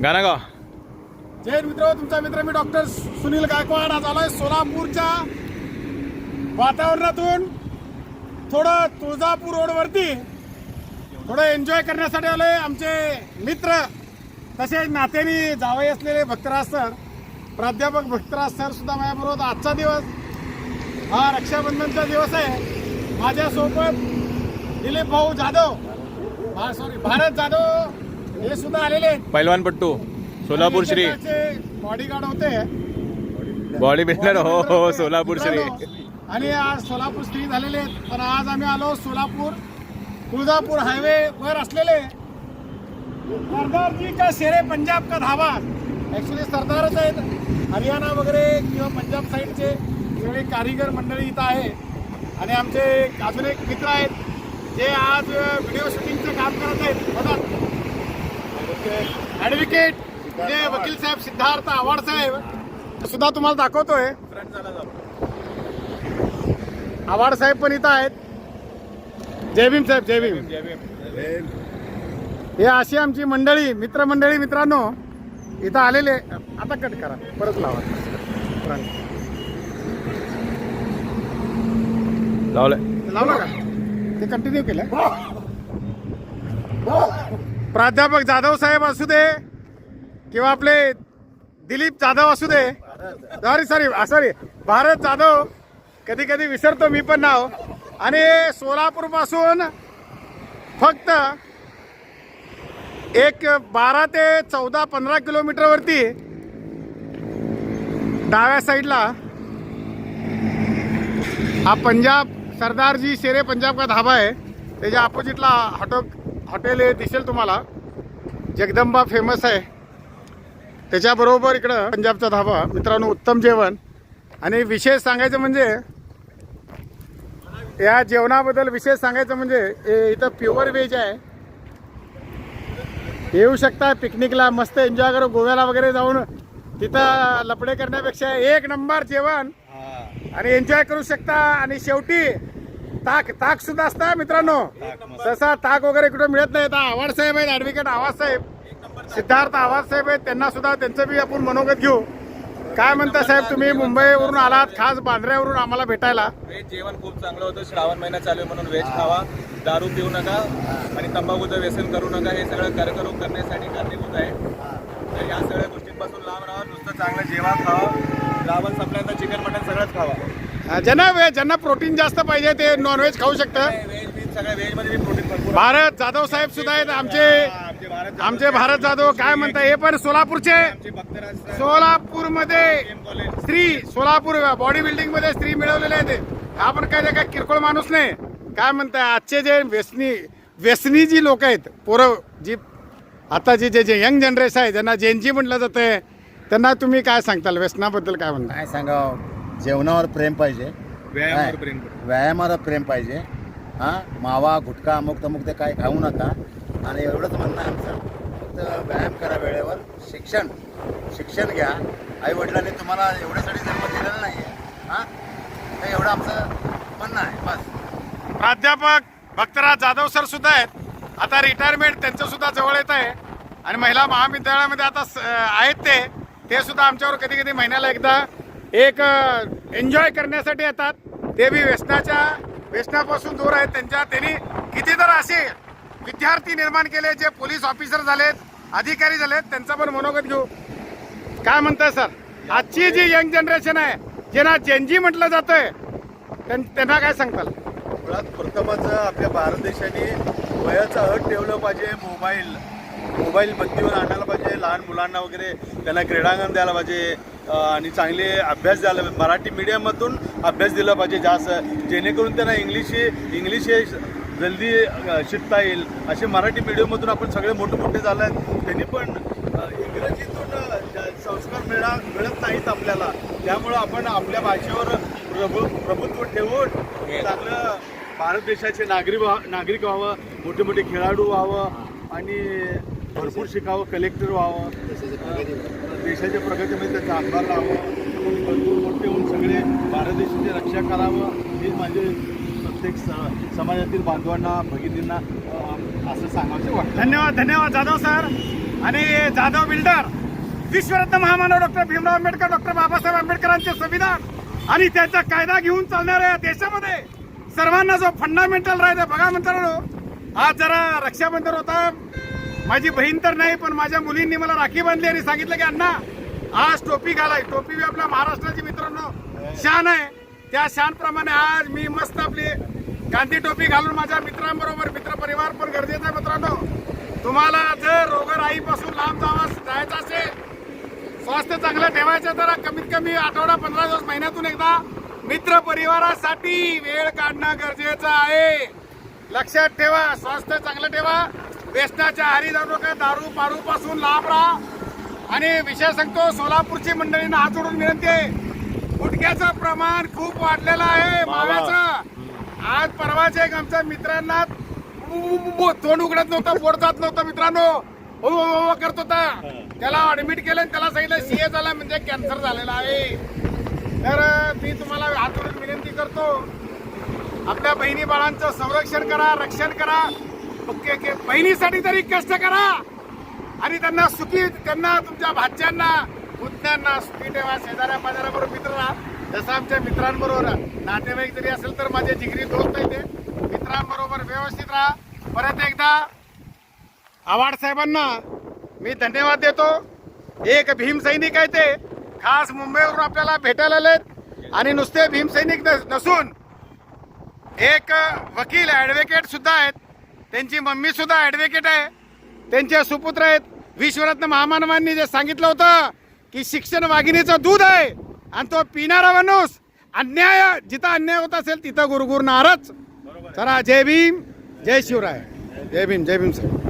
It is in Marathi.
गाणं गा. जय मित्र, तुमचा मित्र मी डॉक्टर सुनील गायकवाड. आज आलोय सोलापूरच्या वातावरणातून थोडं तुळजापूर रोडवरती थोडं एन्जॉय करण्यासाठी आलोय. आमचे मित्र तसेच नात्याने जावई असलेले भक्तराज सर, प्राध्यापक भक्तराज सर सुद्धा माझ्याबरोबर. आजचा दिवस हा रक्षाबंधनचा दिवस आहे. माझ्यासोबत दिलीप भाऊ जाधव, भारत जाधव हे सुद्धा आलेले आहेत. पैलवान पट्टू, सोलापूर श्री बॉडीगार्ड होते, बॉडी बिल्डर. हो हो, सोलापूर श्री. आणि आज सोलापूर श्री झालेले आहेत. पण आज आम्ही आलो सोलापूर तुळजापूर हायवे वर असलेले सरदारजी का शेरे पंजाब का धाबा. ऍक्च्युली सरदारच आहेत. हरियाणा वगैरे किंवा पंजाब साईडचे सगळे कारीगर मंडळी इथं आहे. आणि आमचे अजून एक मित्र आहेत जे आज व्हिडिओ शूटिंगचं काम करत आहेत. बघा, ॲडव्होकेट जे वकील साहेब सिद्धार्थ आव्हाड साहेब सुद्धा तुम्हाला दाखवतोय. आव्हाड साहेब पण इथं आहेत. जय भीम साहेब, जय भीम. हे अशी आमची मंडळी, मित्रमंडळी, मित्रांनो इथं आलेले. आता कट करा, परत लावा. लावलं का ते कंटिन्यू केलं. प्राध्यापक जाधव साहेब असू दे किंवा आपले दिलीप जाधव असू दे, सॉरी भारत जाधव, कधी कधी विसरतो मी पण नाव. आणि सोलापूर पासून फक्त एक 12 ते 14-15 किलोमीटरवरती डाव्या साईडला हा पंजाब सरदारजी शेरे पंजाब का धाबा आहे. त्याच्या अपोजिटला हॉटेल हे दिसेल तुम्हाला. जगदंबा फेमस आहे. त्याच्याबरोबर इकडं पंजाबचा धाबा. मित्रांनो, उत्तम जेवण. आणि विशेष सांगायचं म्हणजे या जेवणाबद्दल विशेष सांगायचं म्हणजे इथं प्युअर व्हेज आहे. येऊ शकता पिकनिकला, मस्त एन्जॉय करू. गोव्याला वगैरे जाऊन तिथं लपडे करण्यापेक्षा एक नंबर जेवण आणि एन्जॉय करू शकता. आणि शेवटी ताक सुद्धा असतं मित्रांनो. तसा ताक वगैरे कुठं मिळत नाही. आता आव्हाड साहेब आहेत, ॲडव्होकेट आव्हाड साहेब, सिद्धार्थ आव्हाड साहेब आहेत. त्यांना सुद्धा त्यांचं बी आपण मनोगत घेऊ. काय म्हणता साहेब, तुम्ही मुंबईवरून आलात खास बांद्र्यावरून आम्हाला भेटायला. व्हेज जेवण खूप चांगलं होतं. श्रावण महिना चालू आहे म्हणून व्हेज खावा. दारू पिऊ नका आणि तंबाखूचं व्यसन करू नका. हे सगळं कर्करोग करण्यासाठी कारणीभूत आहे. तर या सगळ्या गोष्टींपासून लांब राहा. नुसतं चांगलं जेवण खावा. श्रावण संपल्यानंतर चिकन मटन सगळंच खावा. ज्यांना प्रोटीन जास्त पाहिजे ते नॉनव्हेज खाऊ शकतं. सगळ्या व्हेजमध्ये प्रोटीन भरपूर. भारत जाधव साहेब सुद्धा आहेत आमचे भारत जाधव. काय म्हणताय, हे पण सोलापूरचे. सोलापूरमध्ये सोलापूर बॉडी बिल्डिंग मध्ये स्त्री मिळवलेले आहेत. आपण काय किरकोळ माणूस नाही. काय म्हणताय, आजचे जे व्यसनी जी लोक आहेत, पोरं जी आताची जे यंग जनरेशन आहे, ज्यांना जेनजी म्हटलं जातंय, त्यांना तुम्ही काय सांगताल व्यसनाबद्दल? काय म्हणता? काय सांगावं, जेवणावर प्रेम पाहिजे, व्यायामावर प्रेम पाहिजे. मावा गुटखा अमुक तमुक ते काय खाऊ नका. आणि एवढंच म्हणणं आहे आमचं, फक्त व्यायाम करा वेळेवर. शिक्षण घ्या. आई वडिलांनी तुम्हाला एवढ्यासाठी जन्म दिलेला नाही आहे. हे एवढं आमचं म्हणणं आहे बस. प्राध्यापक भक्तराज जाधव सर सुद्धा आहेत. आता रिटायरमेंट त्यांचं सुद्धा जवळ येत आहे. आणि महिला महाविद्यालयामध्ये आता आहेत ते सुद्धा आमच्यावर कधी कधी महिन्याला एकदा एक एन्जॉय करण्यासाठी येतात. ते बी व्यसनापासून दूर आहेत. त्यांनी कितीतर असे विद्यार्थी निर्माण केले जे पोलीस ऑफिसर झालेत, अधिकारी झालेत. त्यांचा पण मनोगत घेऊ. काय म्हणताय सर, आजची जी यंग जनरेशन आहे, ज्यांना जेनजी म्हटलं जातंय, त्यांना काय सांगताल? मुळात प्रथमच आपल्या भारत देशाने वयाचा अट ठेवलं पाहिजे. मोबाईल बंदीवर आणायला पाहिजे. लहान मुलांना वगैरे त्यांना क्रीडांगण द्यायला पाहिजे. आणि चांगले अभ्यास द्यायला, मराठी मीडियममधून अभ्यास दिला पाहिजे जास्त, जेणेकरून त्यांना इंग्लिश हे जल्दी शिकता येईल. असे मराठी मीडियममधून आपण सगळे मोठे झाले आहेत. त्यांनी पण इंग्रजीतून संस्कार मिळत नाहीत आपल्याला. त्यामुळं आपण आपल्या भाषेवर प्रभुत्व ठेवून चांगलं भारत देशाचे नागरिक व्हावं, मोठे खेळाडू व्हावं आणि भरपूर शिकावं, कलेक्टर व्हावं, देशाच्या प्रगतीमध्ये त्यांचा हातभार लावावं, भरपूर मोठे होऊन सगळे भारत देशाची रक्षा करावं. हे माझे प्रत्येक समाजातील बांधवांना, भगिनींना असं सांगायचं वाटतं. धन्यवाद जाधव सर. आणि जाधव बिल्डर, विश्वरत्न महामानव डॉक्टर भीमराव आंबेडकर, डॉक्टर बाबासाहेब आंबेडकरांचे संविधान आणि त्यांचा कायदा घेऊन चालणाऱ्या देशामध्ये सर्वांना जो फंडामेंटल राईट आहे. बघा मित्रांनो, आज जरा रक्षाबंधन होता. माझी बहीण तर नाही, पण माझ्या मुलींनी मला राखी बांधली आणि सांगितलं की अण्णा आज टोपी घालाय. टोपी आपल्या महाराष्ट्राची मित्रांनो शान आहे. त्या शान प्रमाणे आज मी मस्त आपली गांधी टोपी घालून माझ्या मित्रांबरोबर, मित्रपरिवार पण गरजेचं आहे मित्रांनो. तुम्हाला जर रोगराईपासून लांब जायचं असेल, स्वास्थ्य चांगलं ठेवायचं, तर कमीत कमी आठवडा 15 दिवस महिन्यातून एकदा मित्र परिवारासाठी वेळ काढणं गरजेचं आहे. लक्षात ठेवा, स्वास्थ्य चांगलं ठेवा, व्यसनाच्या आहारी जाऊ नका, दारू पारू पासून लांब राहा. आणि विषय सांगतो, सोलापूरची मंडळींना हात जोडून विनंती आहे, गुटख्याचं प्रमाण खूप वाढलेलं आहे माव्याचं. आज परवाच एक आमच्या मित्रांना तोंड उघडत नव्हतं, पोट जात नव्हतं मित्रांनो, हो करत होता. त्याला ऍडमिट केलं आणि त्याला सांगितलं सीए झाला म्हणजे कॅन्सर झालेला आहे. तर मी तुम्हाला हात जोडून विनंती करतो, आपल्या बहिणी बाळांचं संरक्षण करा, रक्षण करा, बहिणीसाठी तरी कष्ट करा आणि त्यांना सुखी, त्यांना तुमच्या भाच्यांना पुतण्यांना सुखी ठेवा. शेजाऱ्या पाजाऱ्याबरोबर मित्र राहा, जसं आमच्या मित्रांबरोबर नातेवाईक जरी असेल तर माझे जिगरी दोस्त आहे, ते मित्रांबरोबर व्यवस्थित राहा. परत एकदा आव्हाड साहेबांना मी धन्यवाद देतो. एक भीमसैनिक आहे, ते खास मुंबईवरून आपल्याला भेटायला आलेत आणि नुसते भीमसैनिक नसून एक वकील ॲडव्होकेट सुद्धा आहेत. त्यांची मम्मी सुद्धा ॲडव्होकेट आहे, त्यांचे सुपुत्र आहेत. विश्वरत्न महामानवांनी जे सांगितलं होतं की शिक्षण वाघिणीचं दूध आहे आणि तो पिणारा माणूस अन्याय, जिथं अन्याय होत असेल तिथं गुरगुरणारच. चला, जय भीम, जय शिवराय, जय भीम, जय भीम सर.